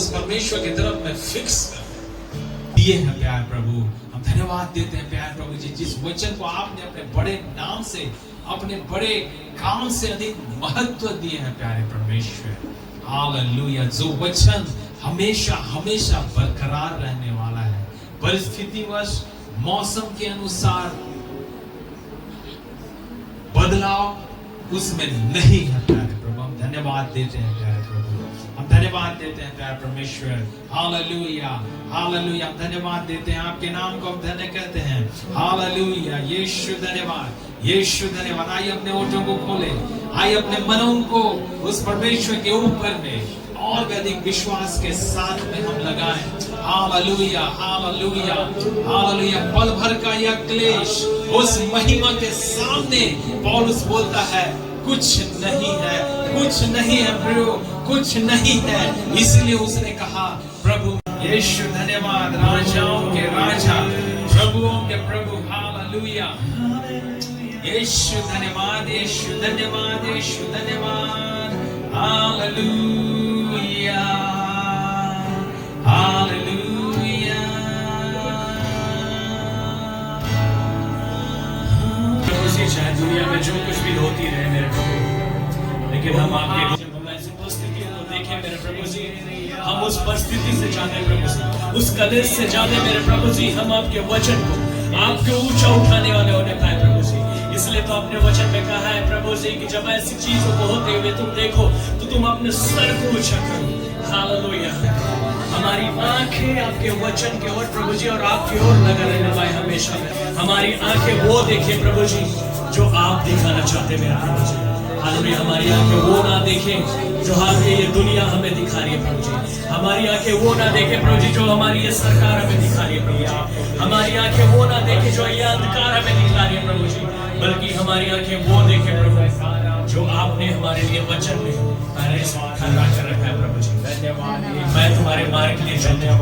उस परमेश्वर की तरफ में फिक्स दिए हैं प्यार प्रभु। हम धन्यवाद देते हैं प्यार प्रभु जी, जिस वचन को आपने अपने बड़े नाम से, अपने बड़े काम से अधिक महत्व दिए हैं प्यारे परमेश्वर। हालेलुया। जो वचन हमेशा हमेशा बरकरार रहने वाला है, परिस्थितिवश मौसम के अनुसार बदलाव उसमें नहीं है प्यारे प्रभु। हम धन्यवाद देते हैं प्यारे प्रभु, हम धन्यवाद देते हैं प्यारे परमेश्वर। Hallelujah hallelujah. हम धन्यवाद देते हैं, आपके नाम को हम धन्य कहते हैं। हालेलुया। यीशु धन्यवाद, यीशु धन्यवाद। आइए अपने ओठों को खोले, आइए अपने मनों को उस परमेश्वर के ऊपर में और भी अधिक विश्वास के साथ में हम लगाएं। Hallelujah hallelujah hallelujah. पल भर का यह क्लेश उस महिमा के सामने पौलुस बोलता है कुछ नहीं है, कुछ नहीं है प्रभु, कुछ नहीं है। इसलिए उसने कहा प्रभु यीशु धन्यवाद, राजाओं के राजा, प्रभुओं के प्रभु। हालेलुया। यीशु धन्यवाद, यीशु धन्यवाद, यीशु धन्यवाद। Hallelujah hallelujah. प्रभु जी, चाहे दुनिया में जो कुछ भी होती रहे मेरे प्रभु, लेकिन हम आपके परिस्थिति को देखें मेरे प्रभु जी, हम उस परिस्थिति से जाने प्रभु जी, उस कलेश से जाने मेरे प्रभु जी, हम आपके वचन को आपके ऊंचा उठाने वाले होने पाए प्रभु जी। इसलिए तो अपने वचन में कहा है प्रभु जी कि जब ऐसी चीजों को होते हुए तुम देखो तो तुम अपने सर को ऊंचा करो। हालेलुया। हमारी आंखें आपके वचन के ओर प्रभु जी और आपकी ओर लगा रहने पाए हमेशा। हमारी आंखें वो देखे प्रभु जी जो आप दिखाना चाहते मेरे प्रभु जी। हालेलुया। हमारी आंखें वो ना देखें जो ये दुनिया हमें दिखा रही है प्रभु जी। हमारी आंखें वो ना देखे प्रभु जी जो हमारी ये सरकार हमें दिखा रही है प्रभु जी। हमारी आंखें वो ना देखे जो ये अंधकार हमें दिखा रही है प्रभु जी, बल्कि हमारी आंखें वो देखे प्रभु जो आपने हमारे लिए वचन में पहले से खड़ा कर रखा है प्रभु जी। मैं तुम्हारे मार्ग के लिए चलूं,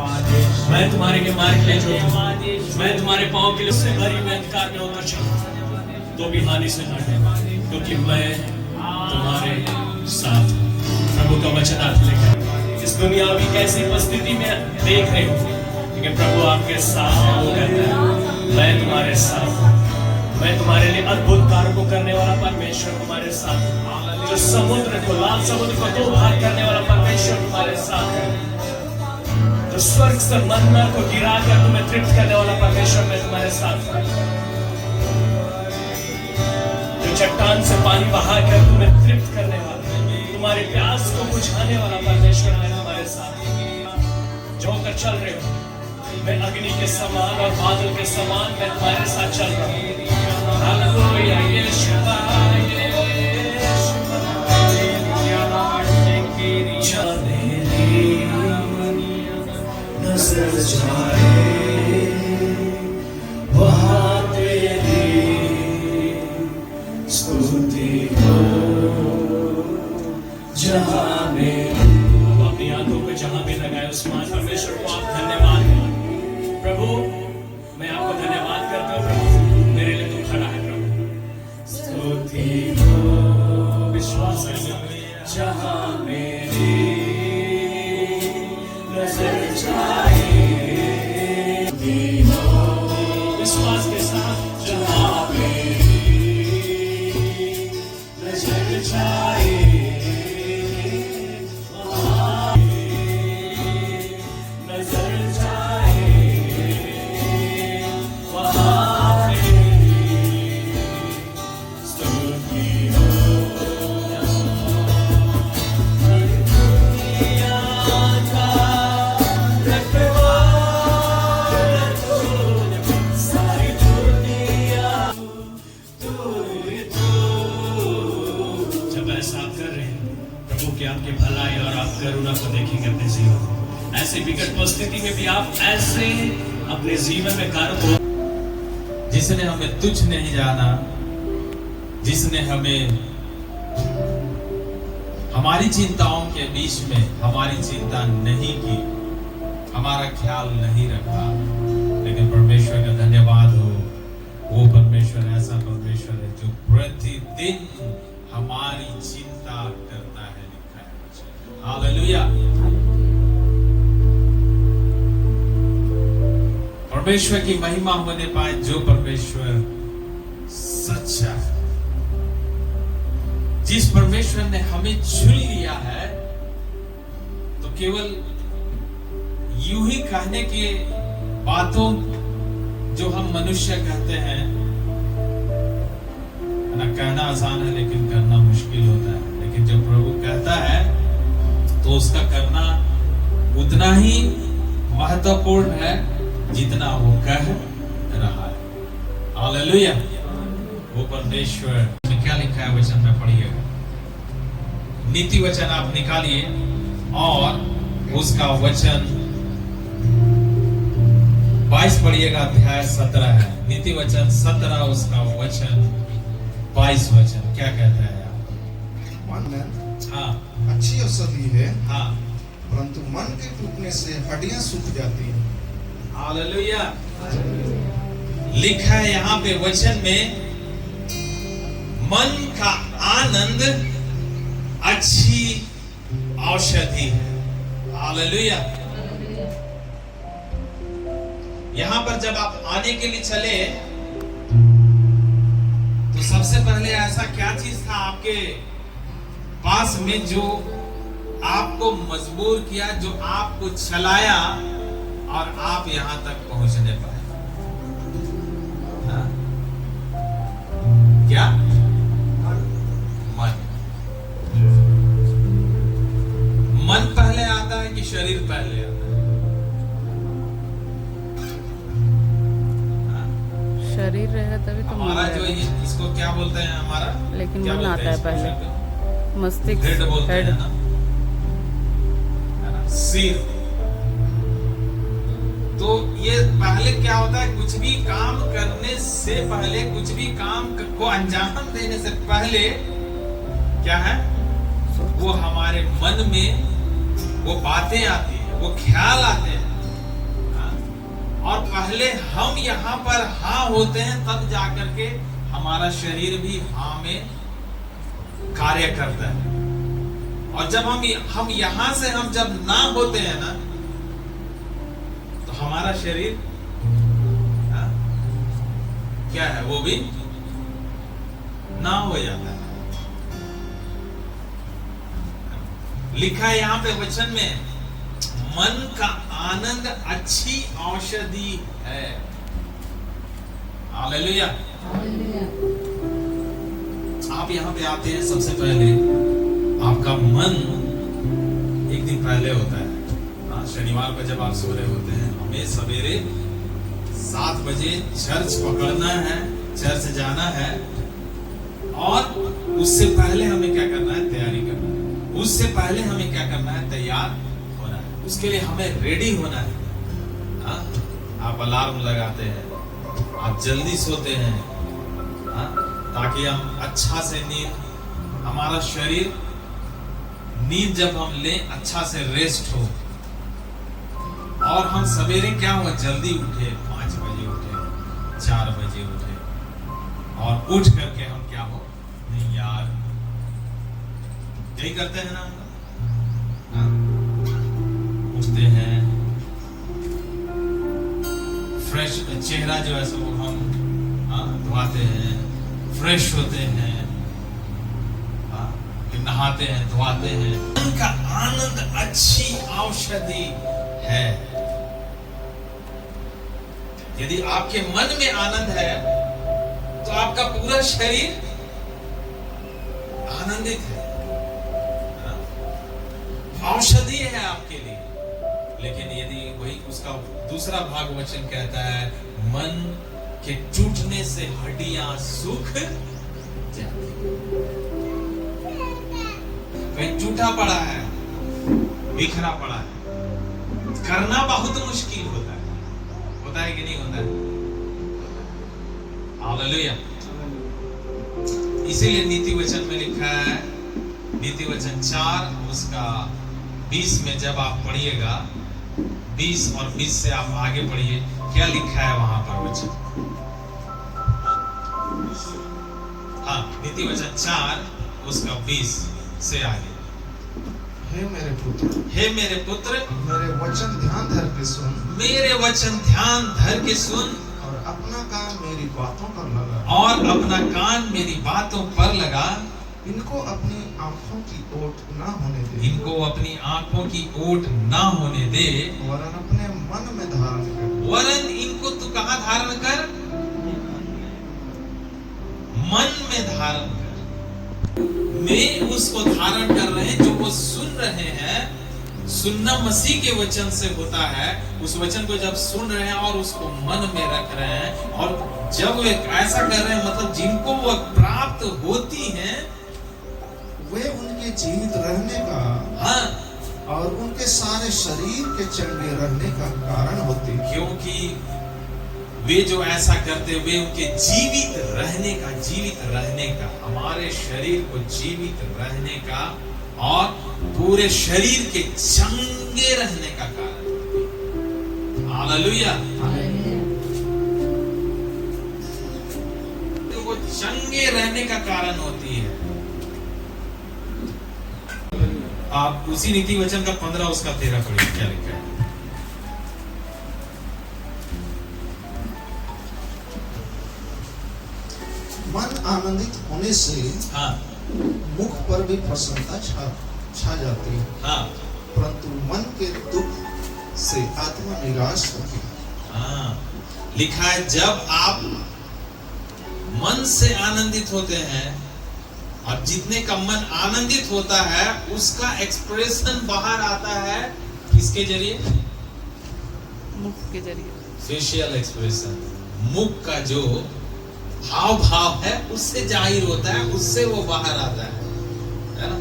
मैं तुम्हारे के मार्ग के लिए चलूं, मैं तुम्हारे पांव के लिए से भरी में अंधकार में उतर चलूं तो भी हानि से न डरे, क्योंकि मैं तुम्हारे साथ। प्रभु का वचन आप लेकर इस दुनियावी कैसी परिस्थिति में देख रहे हो, लेकिन प्रभु आपके साथ है। वो कहता है मैं तुम्हारे साथ हूं, मैं तुम्हारे लिए अद्भुत कार्य को करने वाला परमेश्वर तुम्हारे साथ है। जो समुद्र को, लाल समुद्र को दो भाग करने वाला परमेश्वर तुम्हारे साथ है। जो स्वर्ग से मन्ना को गिरा कर तुम्हें तृप्त करने वाला परमेश्वर मैं तुम्हारे साथ हूं। जो चट्टान से पानी बहा कर तुम्हें तृप्त करने वाला, तुम्हारे प्यास को बुझाने वाला परमेश्वर मैं तुम्हारे साथ हूं। जो कर चल रहे हो, मैं अग्नि के समान और बादल के समान मैं तुम्हारे साथ चल रहा हूं। हालेलुया। यीशु नजर जाए वहाँ तेरी स्तुति हो, जहाँ में अपनी आंखों को जहाँ भी लगाए उस महान परमेश्वर को आप धन्यवाद दें। प्रभु मैं आपको धन्यवाद करता हूँ प्रभु, मेरे लिए तुम खड़ा है प्रभु। स्तुति हो, विश्वास जहाँ मेरी नजर जाए, विश्वास के साथ जहाँ मेरी नजर जाए आपके भलाई और आप करुणा को देखेंगे अपने जीवन। ऐसे विकट परिस्थिति में भी आप ऐसे अपने जीवन में कार्य को, जिसने हमें तुच्छ नहीं जाना, जिसने हमें हमारी चिंताओं के बीच में हमारी चिंता नहीं की, हमारा ख्याल नहीं रखा, लेकिन परमेश्वर का धन्यवाद हो। वो परमेश्वर ऐसा परमेश्वर है जो प्रतिदिन हमारी चिंता करता है। हालेलुया। परमेश्वर की महिमा होने पाए, जो परमेश्वर सच्चा है, जिस परमेश्वर ने हमें चुन लिया है, तो केवल यूं ही कहने की बातों जो हम मनुष्य कहते हैं ना, कहना आसान है लेकिन करना मुश्किल होता है। लेकिन जब प्रभु कहता है तो उसका करना उतना ही महत्वपूर्ण है जितना वो कह रहा है। हालेलुया। वो परमेश्वर में क्या लिखा है वचन में पढ़िएगा। नीति वचन आप निकालिए और उसका वचन 22 पढ़िएगा, अध्याय 17 है। नीति वचन 17, उसका वचन 22 वचन क्या कहता है? मन हाँ, अच्छी औषधि है, हाँ, परंतु मन के टूटने से हड्डियां सूख जाती हैं। हालेलुया। लिखा है यहाँ पे वचन में, मन का आनंद अच्छी औषधि है। हालेलुया। यहां पर जब आप आने के लिए चले तो सबसे पहले ऐसा क्या चीज था आपके पास में जो आपको मजबूर किया, जो आपको चलाया और आप यहां तक पहुंचने पाए? हाँ? क्या? मन। मन पहले आता है कि शरीर पहले आता है? शरीर रहेगा तभी तो हमारा जो इसको क्या बोलते हैं, हमारा लेकिन क्या मन बोलते आता हैं है पहले, इसको? मस्तिष्क, हेड बोलते हेड। हैं ना, है ना? सिर। तो ये पहले क्या होता है, कुछ भी काम करने से पहले, कुछ भी काम को अंजाम देने से पहले क्या है, वो हमारे मन में वो बातें आती है, वो ख्याल आते हैं। और पहले हम यहाँ पर हाँ होते हैं, तब जाकर के हमारा शरीर भी हाँ में कार्य करता है। और जब हम यहाँ से हम जब ना होते हैं ना, तो हमारा शरीर क्या है, वो भी ना हो जाता है। लिखा है यहाँ पे वचन में, मन का आनंद अच्छी औषधि है। हालेलुया। आप यहाँ पे आते हैं, सबसे पहले आपका मन एक दिन पहले होता है। शनिवार को जब आप सो रहे होते हैं, हमें सवेरे 7 बजे चर्च पकड़ना है, चर्च जाना है, और उससे पहले हमें क्या करना है, तैयारी करना है। उससे पहले हमें क्या करना है, तैयार होना है। उसके लिए हमें रेडी होना है। आप अलार्म लगाते हैं, आप जल्दी सोते हैं, ताकि हम अच्छा से नींद, हमारा शरीर नींद जब हम लें अच्छा से रेस्ट हो, और हम सवेरे क्या हुआ, जल्दी उठे, 5 बजे उठे, 4 बजे उठे, और उठ करके हम क्या हो, नहीं यार, यही करते हैं ना हम। उठते हैं, फ्रेश चेहरा जो है सब हम धुआते हैं, फ्रेश होते हैं, फिर नहाते हैं, धुआते हैं। उनका आनंद अच्छी औषधि है। यदि आपके मन में आनंद है तो आपका पूरा शरीर आनंदित है, औषधि है आपके लिए। लेकिन यदि वही उसका दूसरा भाग वचन कहता है, मन के टूटने से हड्डियां सूख जाती। कहीं टूटा पड़ा है, बिखरा पड़ा है, करना बहुत मुश्किल होता है कि नहीं होता है? हालेलुया। इसीलिए नीति वचन में लिखा है, नीति वचन 4 उसका 20 में जब आप पढ़िएगा, 20 और 20 से आप आगे पढ़िए, क्या लिखा है वहां पर वचन। हाँ, नीति वचन 4 उसका 20 से आगे। हे मेरे पुत्र, हे मेरे पुत्र, मेरे वचन ध्यान धर के सुन, मेरे वचन ध्यान धर के सुन, और अपना कान मेरी बातों पर लगा, और अपना कान मेरी बातों पर लगा। इनको अपनी आंखों की ओट ना होने दे, इनको अपनी आंखों की ओट ना होने दे, वरन अपने मन में धारण कर। वरन इनको तू कहाँ धारण कर? मन में धारण कर। में उसको धारण कर रहे हैं जो वो सुन रहे हैं। सुनना मसीह के वचन से होता है। उस वचन को जब सुन रहे हैं और उसको मन में रख रहे हैं, और जब वे ऐसा कर रहे हैं, मतलब जिनको वो प्राप्त होती हैं, वे उनके जीवित रहने का, हाँ, और उनके सारे शरीर के चंगे रहने का कारण होती। क्योंकि वे जो ऐसा करते, वे उनके जीवित रहने का, हमारे शरीर को जीवित रहने का और पूरे शरीर के चंगे रहने का कारण। हालेलुया। तो वो चंगे रहने का कारण होती है। आप उसी नीति वचन का 15 उसका 13 पढ़िए, क्या लिखा है। मन आनंदित होने से हाँ, मुख पर भी प्रसन्नता छा जाती है, हाँ, परंतु मन के दुख से आत्मा निराश होती है। हाँ, लिखा है जब आप मन से आनंदित होते हैं, और जितने का मन आनंदित होता है उसका एक्सप्रेशन बाहर आता है किसके जरिए? मुख के जरिए, फेशियल एक्सप्रेशन, मुख का जो हाव भाव है उससे जाहिर होता है, उससे वो बाहर आता है ना।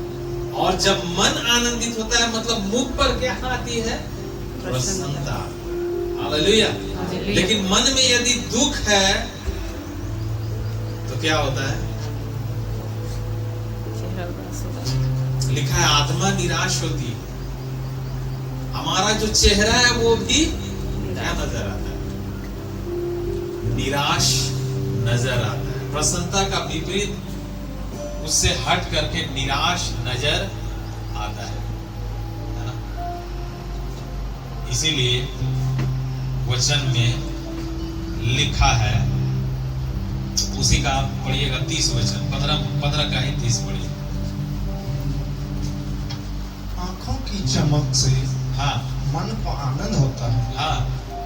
और जब मन आनंदित होता है, मतलब मुख पर क्या आती है? प्रसन्नता। हालेलुया। लेकिन मन में यदि दुख है तो क्या होता है? लिखा है आत्मा निराश होती है। हमारा जो चेहरा है वो भी क्या नजर आता है? निराश नजर आता है। प्रसन्नता का विपरीत उससे हट करके निराश नजर आता है ना। इसीलिए वचन में लिखा है, उसी का पढ़िएगा 30 वचन, 15 का ही 30 पढ़िए। आंखों की चमक से हाँ, मन को आनंद होता है, हाँ,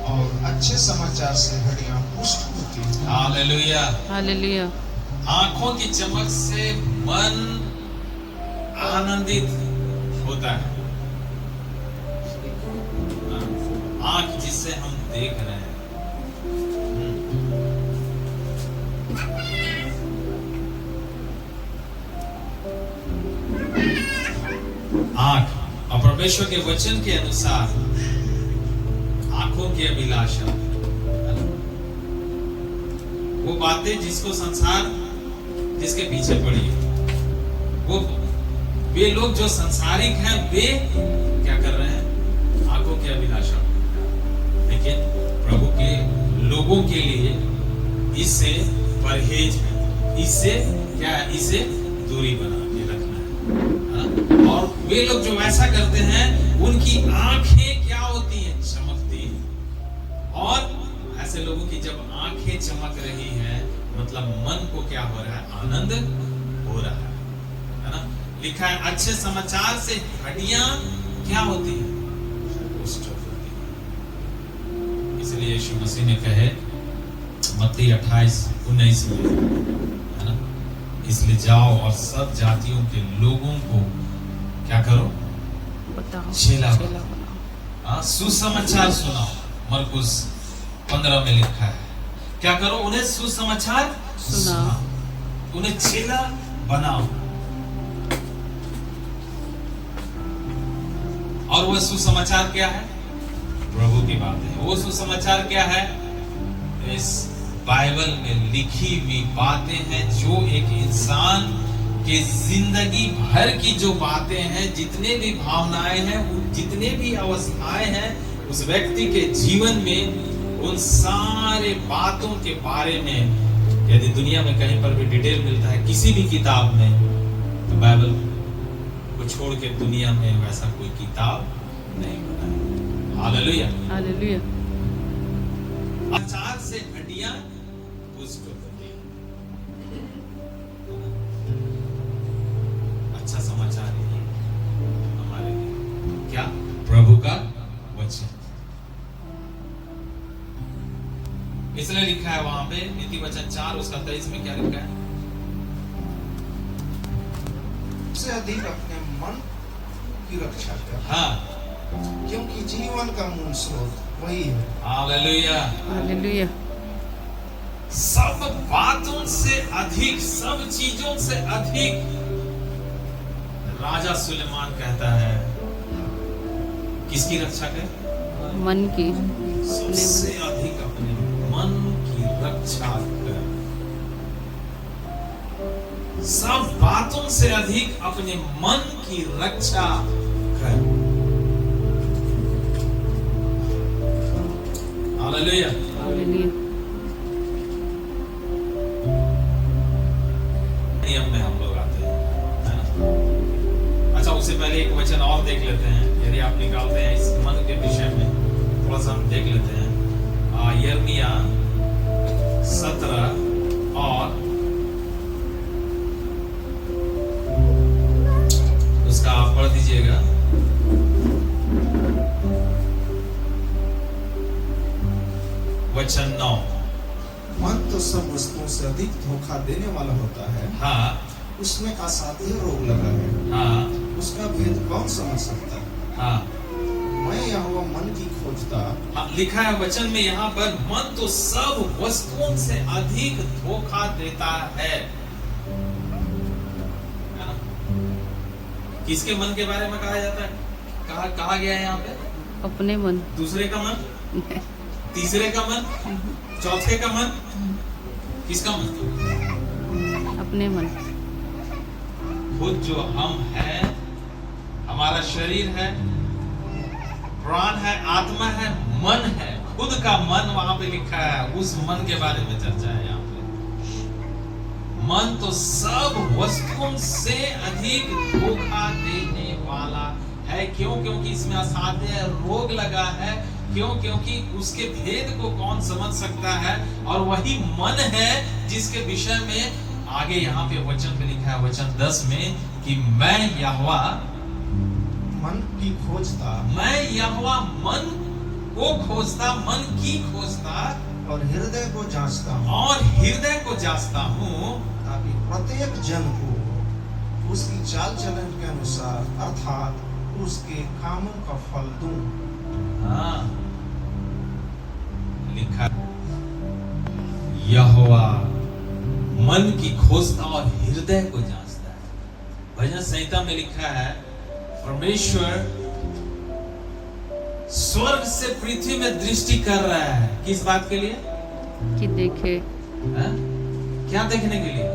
और अच्छे समाचार से हड्डियां पुष्ट होती हैं। हालेलुया। हालेलुया। आंखों की चमक से मन आनंदित होता है। आंख जिससे हम देख रहे हैं, आंख, और परमेश्वर के वचन के अनुसार आंखों की अभिलाषा, वो बातें जिसको संसार जिसके पीछे पड़ी है, वो वे लोग जो संसारिक हैं वे क्या कर रहे हैं? आंखों की अभिलाषा। लेकिन प्रभु के लोगों के लिए इससे परहेज है, इससे क्या है? इसे दूरी बना के रखना है। और वे लोग जो ऐसा करते हैं उनकी आंखें क्या होती हैं? चमकती हैं। और ऐसे लोगों की जब आंखें चमक रही हैं, मतलब मन को क्या हो रहा है? आनंद हो रहा है ना। लिखा है अच्छे समाचार से हड्डियां क्या होती हैं? पुष्ट होती हैं। इसलिए यीशु मसीह ने कहे मत्ती 28:19 में, है ना, इसलिए जाओ और सब जातियों के लोगों को क्या करो? बताओ, चेला बनाओ। सुसमाचार सुनाओ। मरकुस 15 में लिखा है क्या करो? उन्हें सुसमाचार सुनाओ, उन्हें चेला बनाओ। और वह सुसमाचार क्या है? प्रभु की बात है। वो सुसमाचार क्या है? इस बाइबल में लिखी हुई बातें हैं, जो एक इंसान के जिंदगी भर की जो बातें हैं, जितने भी भावनाएं हैं, जितने भी अवस्थाएं हैं उस व्यक्ति के जीवन में, उन सारे बातों के बारे में यदि दुनिया में कहीं पर भी डिटेल मिलता है किसी भी किताब में, तो बाइबल को छोड़ के दुनिया में वैसा कोई किताब नहीं बना है। हालेलुया। हालेलुया। आचार से हड्डियां पुष्ट होती हैं। अच्छा समाचार है हमारे लिए, क्या? प्रभु का वचन। इसलिए लिखा है वहां पे नीति वचन 4 उसका 23 में क्या लिखा है? सबसे अधिक अपने मन की रक्षा कर, हाँ, क्योंकि जीवन का मूल स्रोत वही है। हालेलुया। हालेलुया। सब बातों से अधिक, सब चीजों से अधिक राजा सुलेमान कहता है किसकी रक्षा करे? मन की। सबसे अधिक अपने मन की रक्षा कर। सब बातों से अधिक अपने मन की रक्षा कर। हालेलुया। हालेलुया। नियम में हम लोग आते हैं, है ना? अच्छा, उससे पहले एक वचन और देख लेते हैं, यदि आप निकालते हैं इस मन के विषय में थोड़ा सा हम देख लेते हैं। यिर्मयाह 17 और उसका आप पढ़ दीजिएगा। वचन 9। मन तो सब वस्तुओं से अधिक धोखा देने वाला होता है। हाँ उसमें असाध्य रोग लगा है, हाँ उसका भेद कौन समझ सकता है? हाँ मैं यहोवा मन की खोजता। हाँ, लिखा है वचन में यहाँ पर, मन तो सब वस्तुओं से अधिक धोखा देता है। किसके मन के बारे में कहा जाता है? कहा गया है यहाँ पे? अपने मन। दूसरे का मन, तीसरे का मन, चौथे का मन, किसका मन? अपने मन। खुद जो हम हैं, हमारा शरीर है, प्राण है, आत्मा है, मन है, खुद का मन वहां पे लिखा है। उस मन के बारे में चर्चा है यहाँ पे। मन तो सब वस्तुओं से अधिक धोखा देने वाला है। क्यों? क्योंकि इसमें असाध्य रोग लगा है। क्यों? क्योंकि उसके भेद को कौन समझ सकता है? और वही मन है जिसके विषय में आगे यहाँ पे वचन में लिखा है, वचन 10 में, कि मैं यहोवा मन की खोजता, मैं यहोवा मन को खोजता, मन की खोजता और हृदय को जांचता हूँ, और हृदय को जांचता हूँ, ताकि प्रत्येक जन को उसकी चाल चलन के अनुसार अर्थात उसके कामों का फल दूं। हाँ, लिखा यहोवा मन की खोजता और हृदय को जांचता है। भजन संहिता में लिखा है, परमेश्वर स्वर्ग से पृथ्वी में दृष्टि कर रहा है। किस बात के लिए? कि देखे। हाँ? क्या देखने के लिए?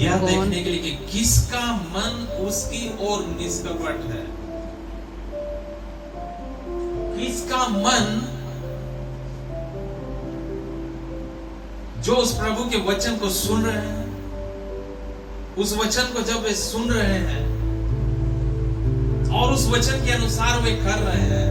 यह कौन? देखने के लिए कि किसका मन उसकी ओर निष्कपट है। किसका मन जो उस प्रभु के वचन को सुन रहे हैं, उस वचन को जब वे सुन रहे हैं और उस वचन के अनुसार वे कर रहे हैं,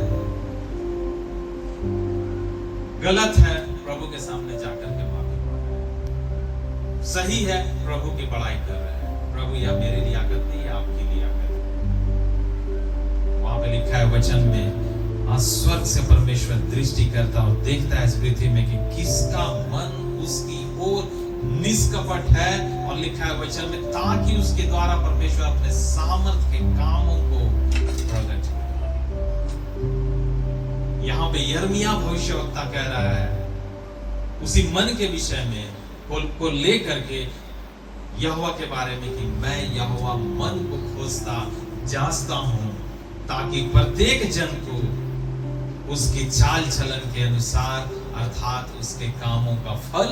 गलत है प्रभु के सामने जाकर के माफी मांग रहे हैं, सही है प्रभु की बड़ाई कर रहे हैं, प्रभु यह मेरे लियाकत नहीं, आपकी लियाकत है। वहां पे लिखा है वचन में, स्वर्ग से परमेश्वर दृष्टि करता और देखता है इस पृथ्वी में कि किसका मन उसकी ओर निष्कपट है। और लिखा है वचन में, ताकि उसके द्वारा परमेश्वर अपने सामर्थ के कामों को प्रकट करे। यहाँ पे यिर्मयाह भविष्यवक्ता कह रहा है उसी मन के विषय में को लेकर के यहोवा के बारे में कि मैं यहोवा मन को खोजता जांचता हूं, ताकि प्रत्येक जन को उसकी चाल चलन के अनुसार अर्थात उसके कामों का फल।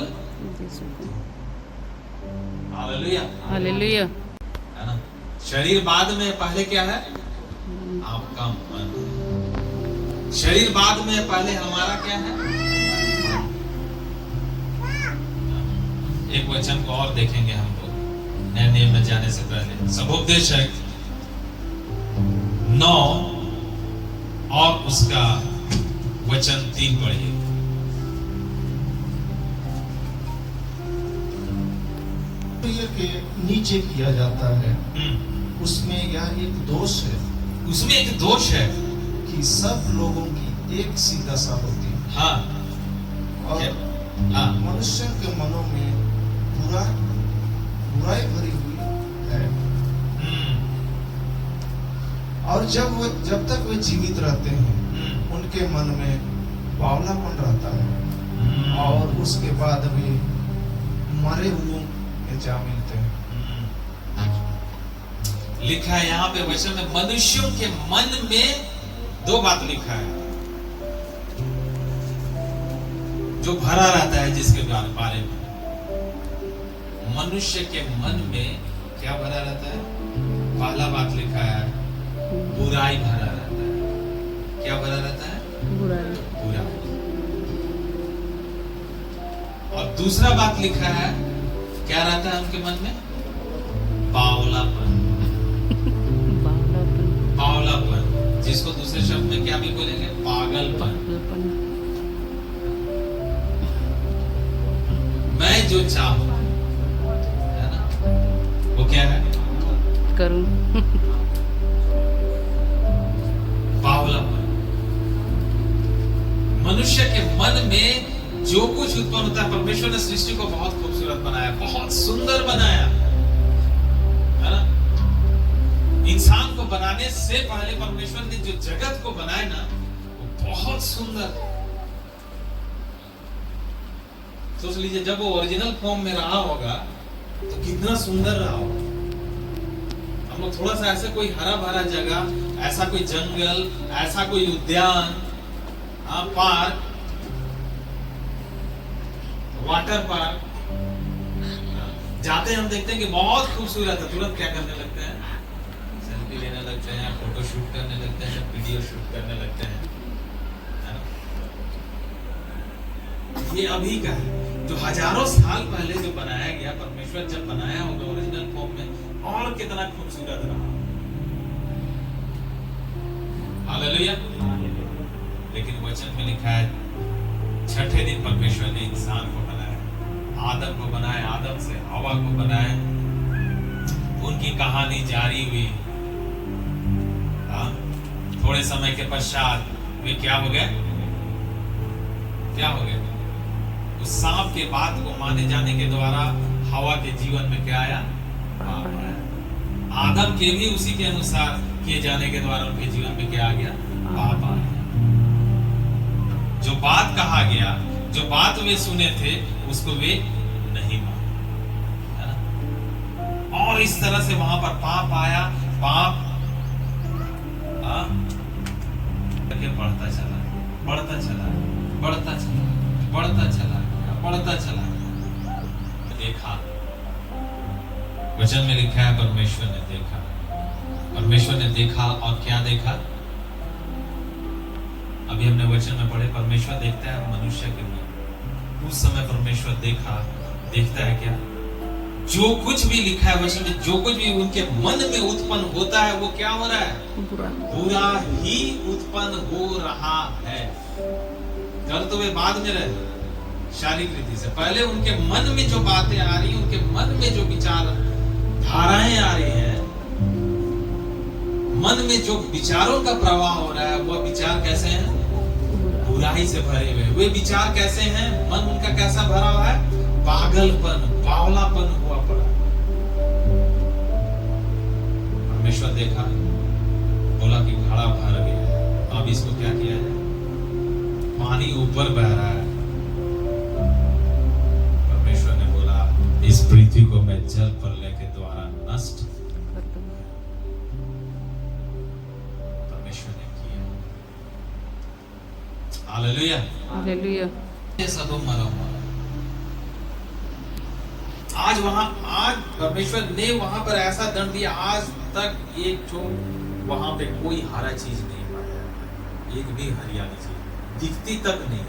Hallelujah, hallelujah. है ना? शरीर बाद में, पहले क्या है? आपका मन। शरीर बाद में, पहले हमारा क्या है? एक वचन को और देखेंगे हम लोग नए नियम में जाने से पहले। सबोपदेशक 9 और उसका वचन 3 पढ़िए। के नीचे किया जाता है, उसमें यह एक दोष है, उसमें एक दोष है कि सब लोगों की एक सी दशा होती है। हाँ, और हाँ, मनुष्य के मनों में बुराई भरी हुई है। और जब तक वे जीवित रहते हैं, उनके मन में बावलापन रहता है, और उसके बाद वे मरे हुए में जा मिलते हैं। लिखा है यहाँ पे वचन में, मनुष्यों के मन में 2 बात लिखा है जो भरा रहता है, जिसके बारे में मनुष्य के मन में क्या भरा रहता है। पहला बात लिखा है, बुराई भरा रहता है। क्या भरा रहता है? बुराई। और दूसरा बात लिखा है, क्या रहता है उनके मन में? बावलापन। बावलापन, जिसको दूसरे शब्द में क्या भी बोलेंगे? पागलपन। मैं जो चाहूं, है ना, वो क्या है? करूं। बावलापन। मनुष्य के मन में जो कुछ उत्पन्न होता है, परमेश्वर ने सृष्टि को बहुत खूबसूरत बनाया, बहुत सुंदर बनाया, है ना। इंसान को बनाने से पहले परमेश्वर ने जो जगत को बनाया ना, वो बहुत सुंदर। सोच लीजिए, जब वो ओरिजिनल फॉर्म में रहा होगा तो कितना सुंदर रहा होगा। हम लोग थोड़ा सा ऐसे कोई हरा भरा जगह, ऐसा कोई जंगल, ऐसा कोई उद्यान, पार्क, वाटर पार्क जाते हैं, हम देखते हैं कि बहुत खूबसूरत है, तुरंत क्या करने लगते हैं? सेल्फी लेने लगते हैं, फोटो शूट करने लगते हैं, वीडियो शूट करने लगते हैं। ये अभी का है, जो हजारों साल पहले जो बनाया गया, परमेश्वर जब बनाया होगा ओरिजिनल फॉर्म में, और कितना खूबसूरत रहा। हालेलुया। लेकिन वचन में लिखा है, 6ठे दिन परमेश्वर ने इंसान को बनाया, आदम को बनाया, आदम से हवा को बनाया। उनकी कहानी जारी हुई। थोड़े समय के पश्चात वे क्या हो गए? क्या हो गए? उस सांप के बात को माने जाने के द्वारा हवा के जीवन में क्या आया? पाप आया। आदम के भी उसी के अनुसार किए जाने के द्वारा उनके जीवन में क्या आ गया? पाप आ गया। जो बात कहा गया, जो बात वे सुने थे, उसको वे नहीं माने, है ना? और इस तरह से वहां पर पाप आया। पाप बढ़ता चला, बढ़ता चला, बढ़ता चला, बढ़ता चला, बढ़ता चला। देखा, वचन में लिखा है, परमेश्वर ने देखा। परमेश्वर ने देखा, और क्या देखा? अभी हमने वचन में पढ़े, परमेश्वर देखता है मनुष्य के मन। उस समय परमेश्वर देखता है क्या? जो कुछ भी लिखा है वचन में, जो कुछ भी उनके मन में उत्पन्न होता है, वो क्या हो रहा है? बुरा ही उत्पन्न हो रहा है। कर तो वे बाद में रहे, शारीरिक रीति से। पहले उनके मन में जो बातें आ रही, उनके मन में जो विचार धाराएं आ रही हैं, मन में जो विचारों का प्रवाह हो रहा है, वह विचार कैसे हैं? बुराई से भरे हुए। वे विचार कैसे हैं? मन उनका कैसा भरा हुआ है? पागलपन, बावलापन हुआ पड़ा। परमेश्वर देखा, बोला कि घड़ा भर गया, अब इसको क्या किया जाए? पानी ऊपर बह रहा है। परमेश्वर ने बोला, इस पृथ्वी को मैं जल प्रलय के द्वारा नष्ट। परमेश्वर ने किया। Hallelujah, hallelujah. सदोम मरोमा। आज परमेश्वर ने वहां पर ऐसा दंड दिया, आज तक एक जो वहां पे कोई हरा चीज नहीं पाया, एक भी हरियाली चीज दिखती तक नहीं,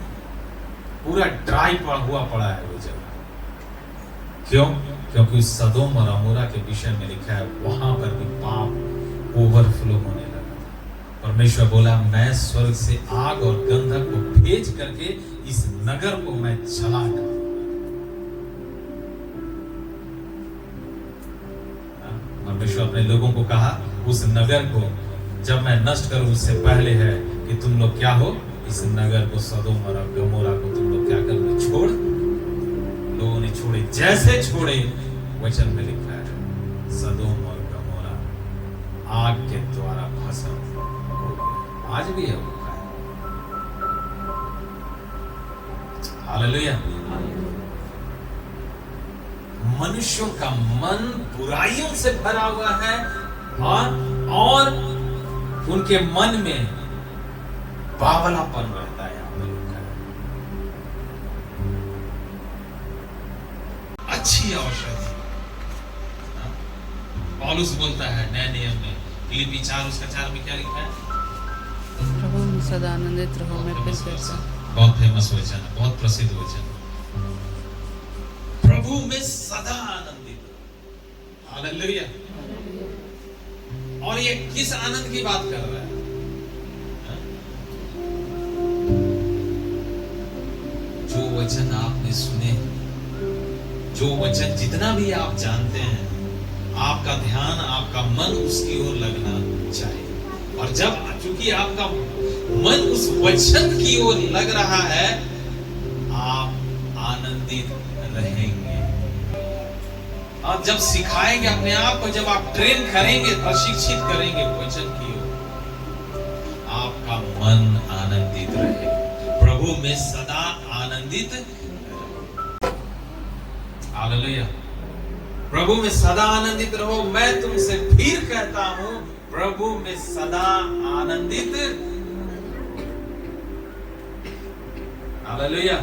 पूरा ड्राई हुआ पड़ा है वो जगह। क्यों? क्योंकि सदोम और अमोरा के विषय में लिखा है, वहां पर भी पाप ओवरफ्लो होने लगा था। परमेश्वर बोला, मैं स्वर्ग से आग और गंधक को भेज करके इस नगर को मैं जला दूंगा। परमेश्वर अपने लोगों को कहा, उस नगर को जब मैं नष्ट करूं उससे पहले है कि तुम लोग क्या हो, इस नगर को, सदोम और गमोरा को तुम लोग क्या करो, छोड़। लोगों ने छोड़े, जैसे छोड़े वचन में लिखा है, सदोम और गमोरा आग के द्वारा भस्म हो गया। आज भी है वो। हालेलुया। मनुष्यों का मन बुराइयों से भरा हुआ है और उनके मन में बावलापन रहता है। अच्छी औषधि पौलुस बोलता है नए नियम में, फिलिप्पी 4:4 में क्या लिखा है? प्रभु में सदा आनंदित रहो। मैं फिर कहता हूं, बहुत फेमस वचन है, बहुत प्रसिद्ध वचन। प्रभु में सदा आनंदित। हालेलुया। और ये किस आनंद की बात कर रहा है? जो वचन आपने सुने, जो वचन जितना भी आप जानते हैं, आपका ध्यान, आपका मन उसकी ओर लगना चाहिए। और जब चूंकि आपका मन उस वचन की ओर लग रहा है, आप आनंदित रहेंगे। आप जब सिखाएंगे अपने आप को, जब आप ट्रेन करेंगे, प्रशिक्षित करेंगे वचन की ओर, आपका मन आनंदित रहेगा। प्रभु में सदा आनंदित। हालेलुया। प्रभु में सदा आनंदित रहो। मैं तुमसे फिर कहता हूं, प्रभु में सदा आनंदित। हालेलुया।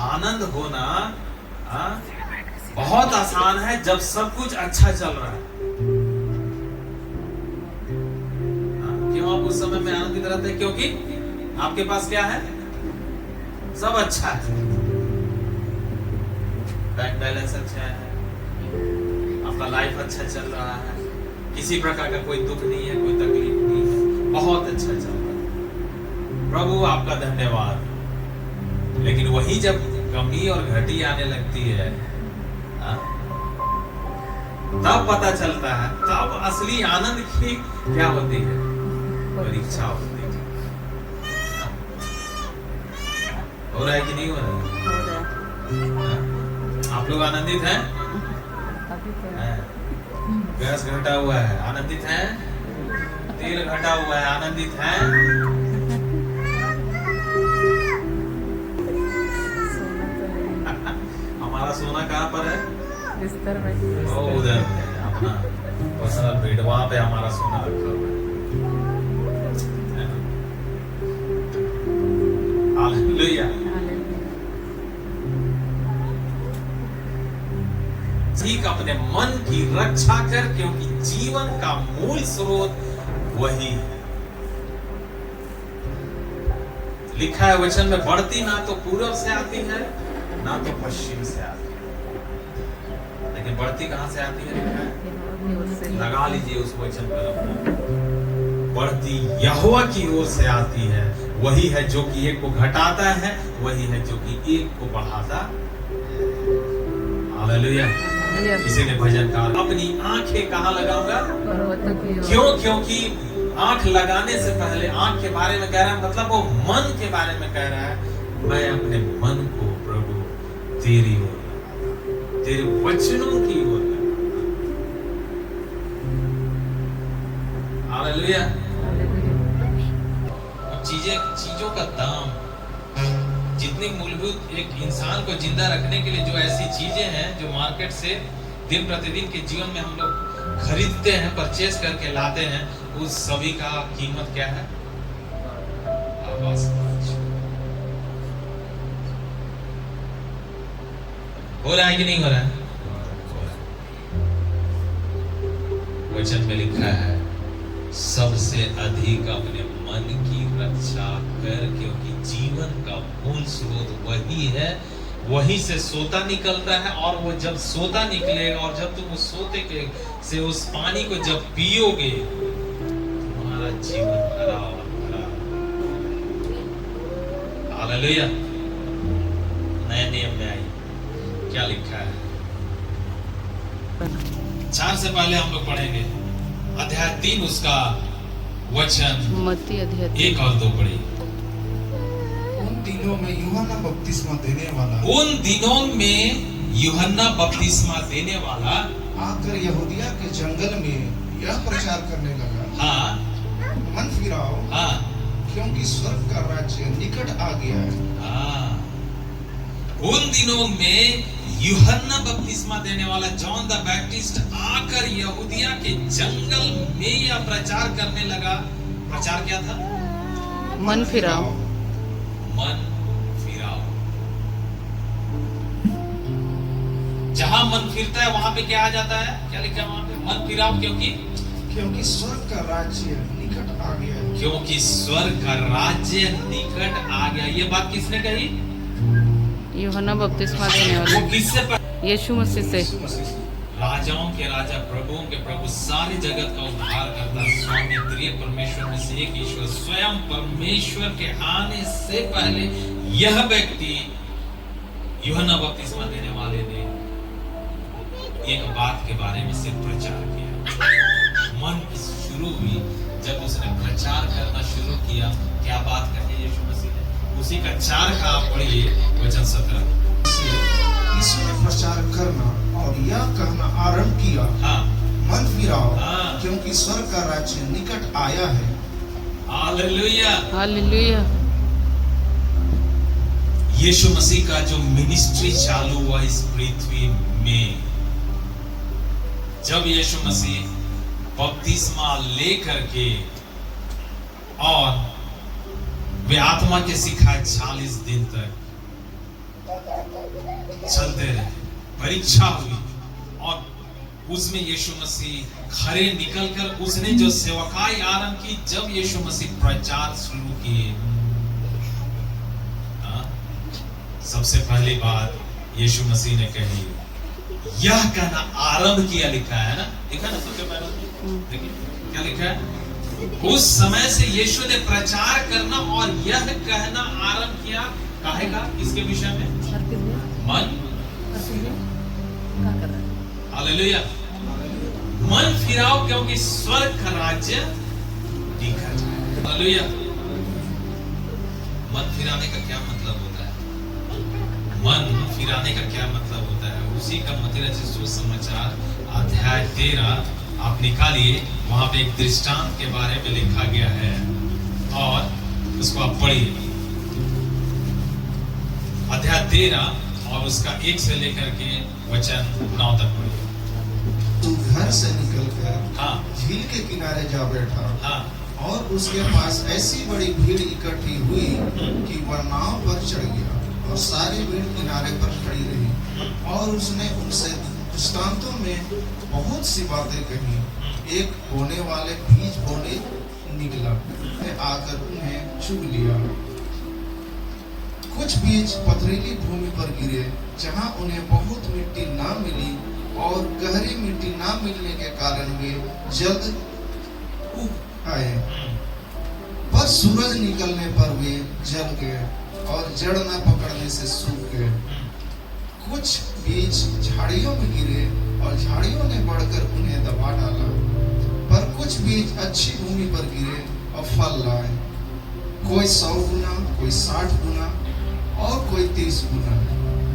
आनंद होना बहुत आसान है जब सब कुछ अच्छा चल रहा है। क्यों आप उस समय में आनंदित रहते हैं? क्योंकि आपके पास क्या है? सब अच्छा है। बैंक बैलेंस अच्छा है, आपका लाइफ अच्छा चल रहा है, किसी प्रकार का कोई दुख नहीं है, कोई तकलीफ नहीं है, बहुत अच्छा चल रहा है। प्रभु आपका धन्यवाद। लेकिन वही जब कमी और घटी आने लगती है, तब पता चलता है, तब असली आनंद की क्या होती है? परीक्षा होती है। हो रहा है कि नहीं हो रहा है? आप लोग आनंदित हैं? गैस घटा हुआ है, आनंदित हैं? तेल घटा हुआ है, आनंदित हैं? हमारा सोना कहाँ पर है? बिस्तर में। ओ उधर है अपना पर्सनल बेड, वहां पे हमारा सोना रखा हुआ है। हालेलुया। ठीक अपने मन की रक्षा कर, क्योंकि जीवन का मूल स्रोत वही है। लिखा है वचन में, बढ़ती ना तो पूर्व से आती है ना तो पश्चिम से आती है, लेकिन बढ़ती कहां से आती है? लिखा है, लगा लीजिए उस वचन पर अपना। बढ़ती यहोवा की ओर से आती है। वही है जो कि एक को घटाता है, वही है जो कि एक को बढ़ाता है। हालेलुया। किसी ने भजन कहा, अपनी आंखें कहां लगाऊंगा? क्यों? क्योंकि आंख लगाने से पहले आंख के बारे में कह रहा है, मतलब वो मन के बारे में कह रहा है। मैं अपने मन को प्रभु तेरी ओर, तेरे वचनों की ओर। हालेलुया। चीजों का दाम, जितनी मूलभूत एक इंसान को जिंदा रखने के लिए जो ऐसी चीजें हैं जो मार्केट से दिन प्रतिदिन के जीवन में हम लोग खरीदते हैं, परचेज करके लाते हैं, उस सभी का कीमत क्या है? आवाज। हो रहा है कि नहीं हो रहा है? वचन में लिखा है, सबसे अधिक अपने मन की रक्षा कर, क्योंकि जीवन का मूल स्रोत वही है। वही से सोता निकलता है, और वो जब सोता निकलेगा और जब तुम उस सोते के से उस पानी को जब पियोगे, हमारा जीवन हरा भरा। हालेलुया। नए नियम में आई क्या लिखा है? 4 से पहले हम लोग पढ़ेंगे अध्याय 3 उसका वचन मत्ती अध्याय 1 और 2 पढ़े। उन दिनों में यूहन्ना बपतिस्मा देने वाला उन दिनों में यूहन्ना बपतिस्मा देने वाला आकर यहूदिया के जंगल में यह प्रचार करने लगा, हाँ मन फिराओ हाँ क्योंकि स्वर्ग का राज्य निकट आ गया है। हाँ। उन दिनों में यूहन्ना बपतिस्मा देने वाला जॉन द बैप्टिस्ट आकर यहूदिया के जंगल में यह प्रचार करने लगा। प्रचार क्या था? मन फिराओ। मन फिराओ। जहां मन फिरता है वहां पे क्या आ जाता है? क्या लिखा है वहां पे? मन फिराओ क्योंकि स्वर्ग का राज्य निकट आ गया है। क्योंकि स्वर्ग का राज्य निकट आ गया। ये बात किसने कही? यूहन्ना बपतिस्मा देने वो वाला किससे? यीशु मसीह से। राजाओं के राजा, प्रभुओं के प्रभु, सारे जगत का उद्धार करता स्वामी त्रिय परमेश्वर में से एक ईश्वर, स्वयं परमेश्वर के आने से पहले यह व्यक्ति यूहन्ना बपतिस्मा देने वाले ने एक बात के बारे में सिर्फ प्रचार किया। मन की शुरू हुई जब उसने प्रचार करना शुरू किया। क्या बात कही यीशु मसीह ने? उसी का 4 का आप पढ़िए वचन 17। यीशु ने प्रचार करना और यह कहना आरंभ किया, हाँ मन फिराओ हाँ। क्योंकि स्वर्ग का राज्य निकट आया है। हालेलुया। हालेलुया। यीशु मसीह का जो मिनिस्ट्री चालू हुआ इस पृथ्वी में, जब यीशु मसीह बपतिस्मा लेकर के और वे आत्मा के सिखाए 40 दिन तक चलते रहे, परीक्षा हुई और उसमें यीशु मसीह खरे निकलकर उसने जो सेवकाई आरंभ की। जब यीशु मसीह प्रचार शुरू किए, सबसे पहली बात यीशु मसीह ने कही, यह कहना आरंभ किया। लिखा है ना, लिखा ना सबसे पहले, देखिए क्या लिखा है। उस समय से यीशु ने प्रचार करना और यह कहना आरंभ किया। काहे का? किसके विषय में? मन। हालेलुया। मन फिराओ क्योंकि स्वर्ग का राज्य निकट है। हालेलुया। मन फिराने का क्या मतलब होता है? मन फिराने का क्या मतलब होता है? उसी का मतलब सुसमाचार अध्याय 13 आप निकालिए, वहां पे एक दृष्टांत के बारे में लिखा गया है और उसको आप पढ़िए। अध्याय 13 और उसका 1 से लेकर के वचन 9 तक पढ़िए। तू घर से निकलकर हाँ झील के किनारे जा बैठा, हाँ और उसके पास ऐसी बड़ी भीड़ इकट्ठी हुई कि वह नाव पर चढ़ गया और सारी भीड़ किनारे पर खड़ी रही। और उसने उनसे दृष्टांतों में बहुत सी बातें कही। एक बोने वाले बीज बोने निकला, वह आकर उन्हें चुग लिया। कुछ बीज पथरीली भूमि पर गिरे, जहां उन्हें बहुत मिट्टी ना मिली, और गहरी मिट्टी ना मिलने के कारण वे जल्द उग आए। पर सूरज निकलने पर वे जल गए और जड़ न पकड़ने से सूख गए। कुछ बीज झाड़ियों में गिरे और झाड़ियों ने बढ़कर उन्हें दबा डाला। पर कुछ बीज अच्छी भूमि पर गिरे और फल लाए, कोई 100 गुना, कोई 60 गुना और कोई 30 गुना।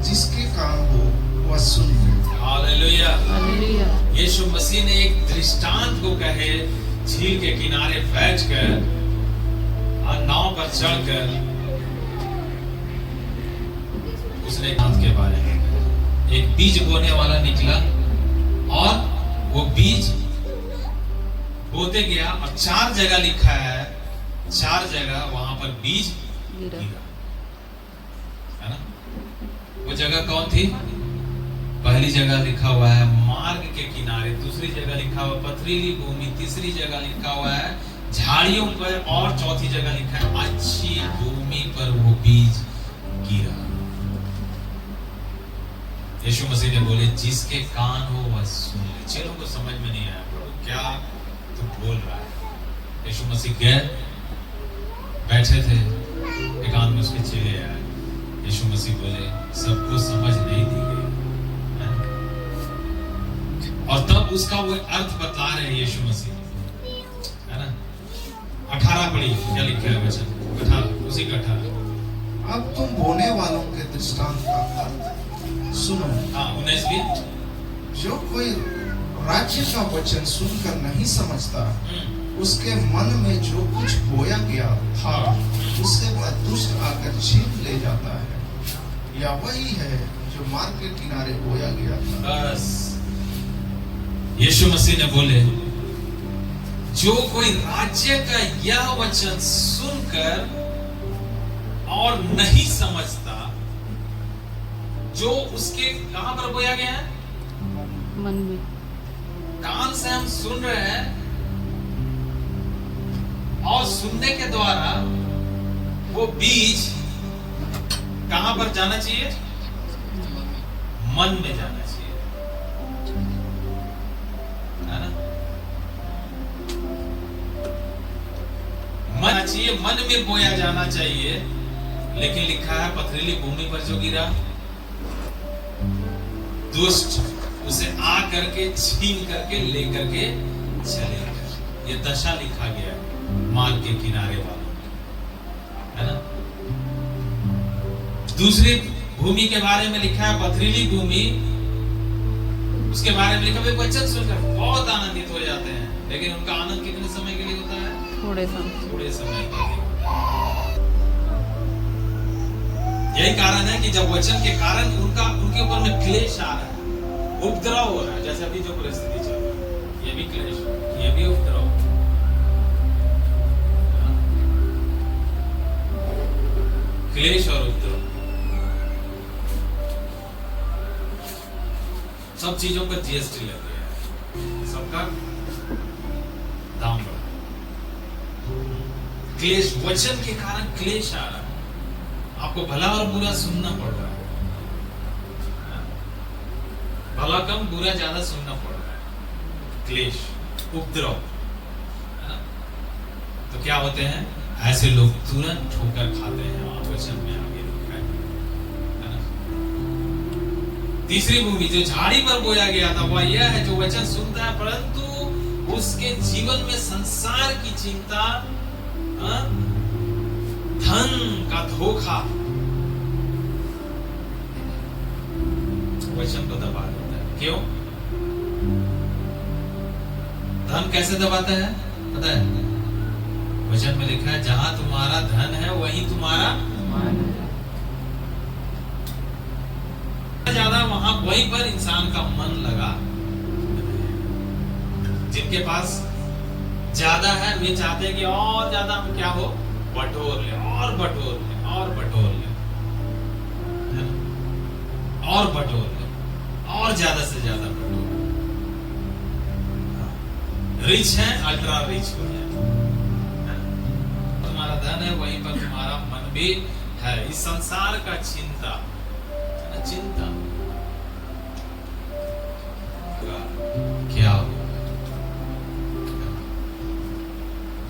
जिसके काम हो वह सुन ले। हालेलुया। हालेलुया। यीशु मसीह ने एक दृष्टांत को कहे, झील के किनारे बैठकर और नाव पर चढ़कर उसने बात के बारे में एक बीज बोने वाला निकला और वो बीज बोते गया और 4 जगह लिखा है, 4 जगह वहां पर बीज गिरा, है ना? वो जगह कौन थी? पहली जगह लिखा हुआ है मार्ग के किनारे, दूसरी जगह लिखा हुआ पथरीली भूमि, तीसरी जगह लिखा हुआ है झाड़ियों पर और चौथी जगह लिखा है अच्छी भूमि पर वो बीज गिरा। यीशु मसीह ने बोले जिसके कान हो वह सुन ले। चलो को समझ में नहीं आया, प्रभु क्या तू बोल रहा है? यीशु मसीह गए, बैठे थे, एकांत में उसके चेले आए। यीशु मसीह बोले सबको समझ नहीं दी गई है? और तब उसका वो अर्थ बता रहे हैं यीशु मसीह, है ना। 18 पढ़ी, क्या लिखा है वचन? 18, उसी का 18। अब तुम बोने वालों के दृष्टांत का अर्थ सुनो। हाँ 19 भी। जो कोई राज्य का वचन सुनकर नहीं समझता, उसके मन में जो कुछ बोया गया था उससे वह दुष्ट आकर छीन ले जाता है। या वही है जो मार्ग के किनारे बोया गया था। बस यीशु मसीह ने बोले जो कोई राज्य का यह वचन सुनकर और नहीं समझता, जो उसके कहां पर बोया गया है? मन में। कान से हम सुन रहे हैं और सुनने के द्वारा वो बीज कहां पर जाना चाहिए? मन में जाना चाहिए, है ना। मन चाहिए, मन में बोया जाना चाहिए। लेकिन लिखा है पथरीली भूमि पर जो गिरा, दुष्ट उसे आ करके छीन करके लेकर के चले गए। ये दशा लिखा गया है मार्ग के किनारे वालों, है ना। दूसरी भूमि के बारे में लिखा है पथरीली भूमि, उसके बारे में लिखा है वचन सुनकर बहुत आनंदित हो जाते हैं, लेकिन उनका आनंद कितने समय के लिए होता है? थोड़े समय के लिए। यही कारण है कि जब वचन के कारण उनके ऊपर में क्लेश आ रहा है, उपद्रव हो रहा है, जैसे अभी जो परिस्थिति चल रही है, ये भी क्लेश, ये भी उपद्रव, क्लेश और उपद्रव, सब चीजों पर जीएसटी लग गया है, सबका दाम बढ़ा। क्लेश, वचन के कारण क्लेश आ रहा है, आपको भला और बुरा सुनना पड़ रहा है, भला कम बुरा ज्यादा सुनना पड़ रहा है, क्लेश, उपद्रव, है ना। तो क्या होते हैं ऐसे लोग? तुरंत ठोकर खाते हैं। वचन में आगे लिखा है ना। तीसरी भूमि जो झाड़ी पर बोया गया था वह यह है जो वचन सुनता है, परंतु उसके जीवन में संसार की चिंता, धन का धोखा वचन को दबा देता है। क्यों? धन कैसे दबाता है पता है? वचन में लिखा है जहां तुम्हारा धन है वहीं तुम्हारा ज्यादा, वहां वहीं पर इंसान का मन लगा। जिनके पास ज्यादा है वे चाहते हैं कि और ज्यादा हम क्या हो, बटोर ले, और बटोर ले, और बटोर ले, और बटोर ले, और ज्यादा से ज्यादा बटोर। रिच है, अल्ट्रा रिच हो जाए। तुम्हारा धन है वहीं पर तुम्हारा मन भी है। इस संसार का चिंता, चिंता क्या हो?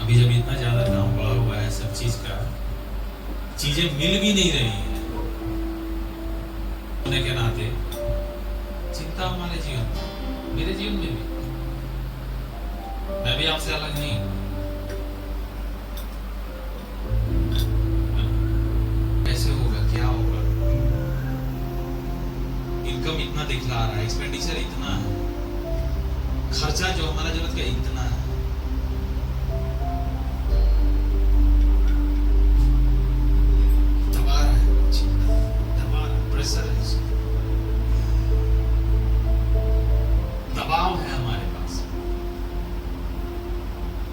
अभी जब इतना ज्यादा दाम बढ़ा हुआ है सब चीज का, चीजें मिल भी नहीं रही है, होने के नाते चिंता हमारे जीवन में, मेरे जीवन में भी, मैं भी आपसे अलग नहीं। कैसे होगा, क्या होगा? इनकम इतना दिखला रहा है, एक्सपेंडिचर इतना है, खर्चा जो हमारा जरूरत का इतना है। दबा रहा है, चिंता दबा रहा है, प्रेशर है, दबाव है हमारे पास,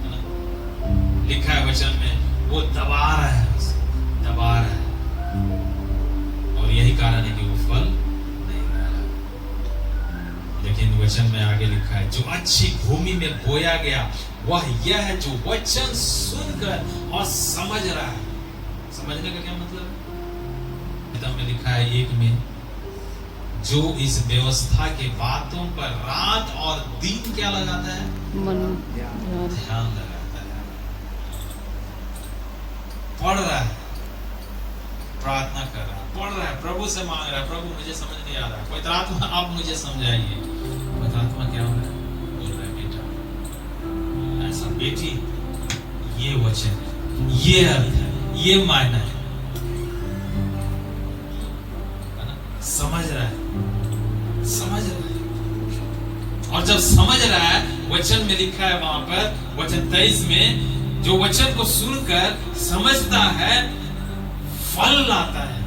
है ना? लिखा है वचन में वो दबा रहा है, दबा रहा है, और यही कारण है कि वो फल नहीं रहा। लेकिन वचन में आगे लिखा है जो अच्छी भूमि में बोया गया वह यह है जो वचन सुनकर और समझ रहा है। समझने का क्या मतलब है? किताब में लिखा है 1 में जो इस व्यवस्था के बातों पर रात और दिन क्या लगाता है? मन ध्यान लगाता है। पढ़ रहा है, प्रार्थना कर रहा है, पढ़ रहा है, प्रभु से मांग रहा है, प्रभु मुझे समझ नहीं आ रहा है, पवित्र आत्मा आप मुझे समझाइए। पवित्र आत्मा क्या हो रहा है? बोल रहा है बेटा ऐसा, बेटी ये वचन है, ये अर्थ है, ये मायना है ना? समझ रहा है, समझ रहा है। और जब समझ रहा है, वचन में लिखा है वहां पर वचन 23 में, जो वचन को सुनकर समझता है फल लाता है।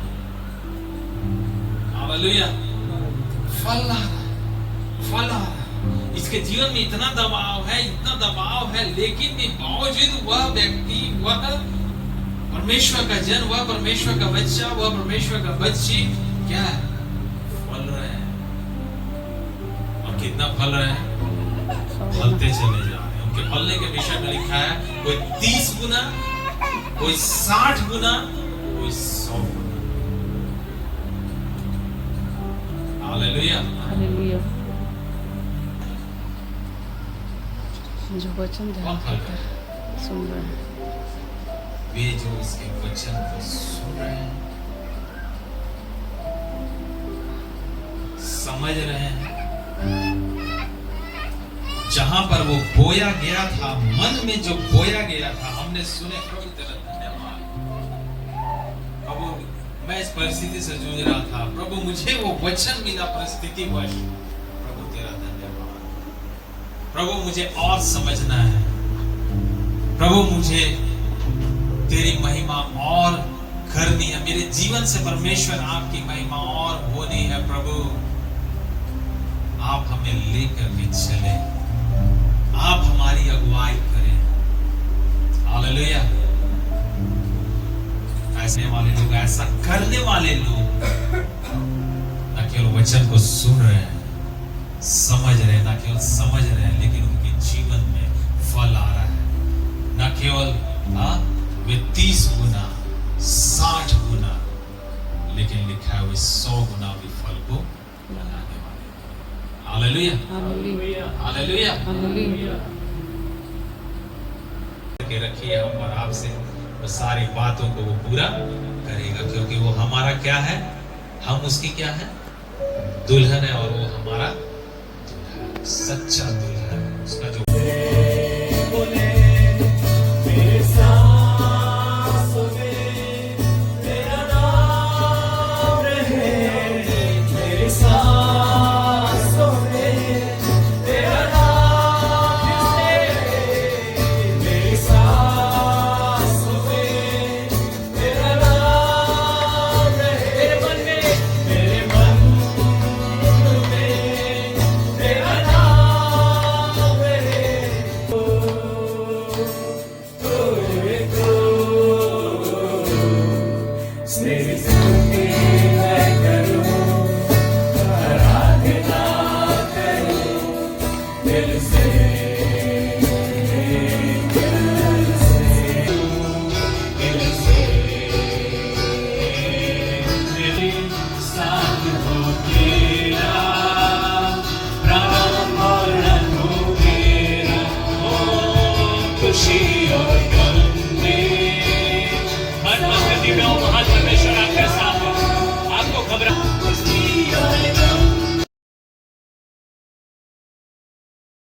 हालेलुया, फल ला रहा है, फल आ रहा है। इसके जीवन में इतना दबाव है, इतना दबाव है, लेकिन भी बावजूद वह व्यक्ति, वह परमेश्वर का जन, वह परमेश्वर का बच्चा, वह परमेश्वर का बच्ची क्या है? फल रहे हैं। और कितना फल रहे हैं? फलते चले जा रहे हैं। उनके फलने के विषय में लिखा है कोई 30 गुना, कोई 60 गुना, कोई 100 गुना। Hallelujah, hallelujah. जो वचन ध्यान देकर सुन रहे हैं, वे जो उसके वचन को सुन रहे हैं, समझ रहे हैं, जहां पर वो बोया गया था, मन में जो बोया गया था, हमने सुने। प्रभु तेरा धन्यवाद। प्रभु मैं इस परिस्थिति से जूझ रहा था, प्रभु मुझे वो वचन मिला परिस्थिति वश। प्रभु तेरा धन्यवाद। प्रभु मुझे और समझना है, प्रभु मुझे तेरी महिमा और करनी है, मेरे जीवन से परमेश्वर आपकी महिमा और होनी है। प्रभु आप हमें लेकर के चले, आप हमारी अगुवाई करें। हालेलुया। ऐसे वाले लोग, ऐसा करने वाले लोग न केवल वचन को सुन रहे हैं, समझ रहे हैं, न केवल समझ रहे हैं, लेकिन उनके जीवन में फल आ रहा है। न केवल वे 30 गुना, 60 गुना, लेकिन लिखा है वे 100 गुना भी फल को लगाने वाले। Hallelujah, hallelujah, hallelujah, hallelujah. के रखिए हम और आपसे, वो सारी बातों को वो पूरा करेगा, क्योंकि वो हमारा क्या है? हम उसकी क्या है? दुल्हन है, और वो हमारा दुल्हन, सच्चा दुल्हन, उसका जो